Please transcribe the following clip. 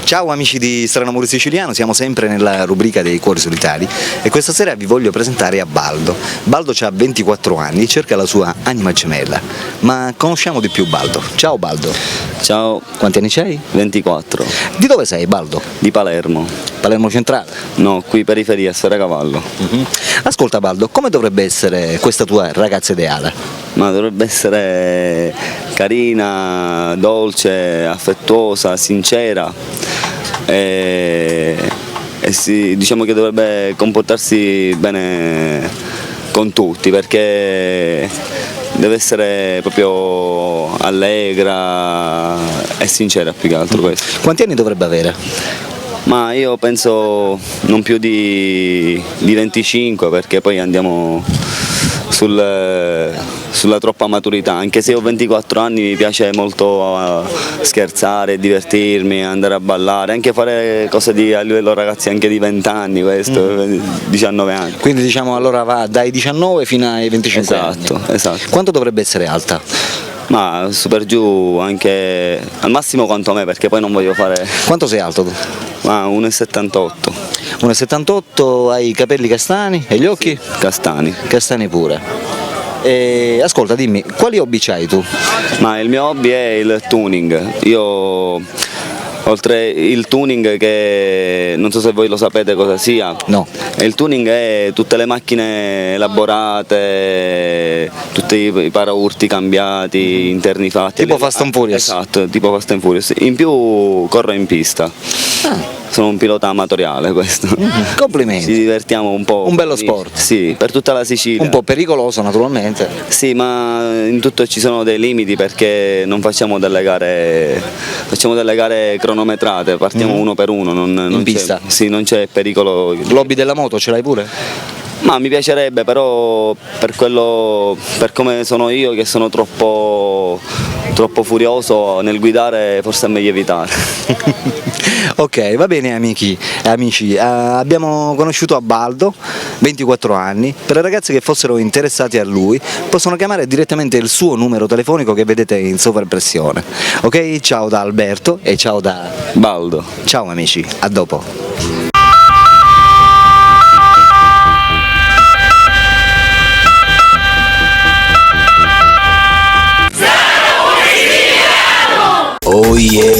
Ciao amici di Strano Amore Siciliano, siamo sempre nella rubrica dei cuori solitari e questa sera vi voglio presentare a Baldo. Baldo ha 24 anni, cerca la sua anima gemella, ma conosciamo di più Baldo. Ciao Baldo. Ciao. Quanti anni c'hai? 24. Di dove sei Baldo? Di Palermo. Palermo centrale? No, qui periferia, Sferacavallo. Ascolta Baldo, come dovrebbe essere questa tua ragazza ideale? Ma dovrebbe essere carina, dolce, affettuosa, sincera e diciamo che dovrebbe comportarsi bene con tutti, perché deve essere proprio allegra e sincera più che altro questo. Quanti anni dovrebbe avere? Ma io penso non più di 25, perché poi andiamo sulla troppa maturità, anche se ho 24 anni mi piace molto scherzare, divertirmi, andare a ballare, anche fare cose a livello ragazzi anche di 20 anni, questo, 19 anni. Quindi diciamo allora va dai 19 fino ai 25 anni. Esatto. Quanto dovrebbe essere alta? Ma super giù, anche al massimo quanto me, perché poi non voglio fare. Quanto sei alto tu? Ma 1,78. 1,78, hai i capelli castani e gli occhi? Sì, castani. Castani pure. Ascolta, dimmi, quali hobby c'hai tu? Ma il mio hobby è il tuning. Io, oltre il tuning, che non so se voi lo sapete cosa sia. No. Il tuning è tutte le macchine elaborate, tutti i paraurti cambiati, interni fatti. Tipo Fast and Furious. Esatto, tipo Fast and Furious. In più corro in pista. Sono un pilota amatoriale questo. Complimenti. Ci divertiamo un po'. Un bello sport. Sì, per tutta la Sicilia. Un po' pericoloso naturalmente. Sì, ma in tutto ci sono dei limiti, perché non facciamo delle gare cronometrate, partiamo uno per uno, non pista. Sì, non c'è pericolo. L'hobby della moto ce l'hai pure? Ma mi piacerebbe, però per come sono io, che sono troppo furioso nel guidare, forse è meglio evitare. Ok, va bene amici, abbiamo conosciuto a Baldo, 24 anni. Per le ragazze che fossero interessate a lui possono chiamare direttamente il suo numero telefonico che vedete in sovraimpressione. Ok, ciao da Alberto e ciao da Baldo. Ciao amici, a dopo. Oh yeah!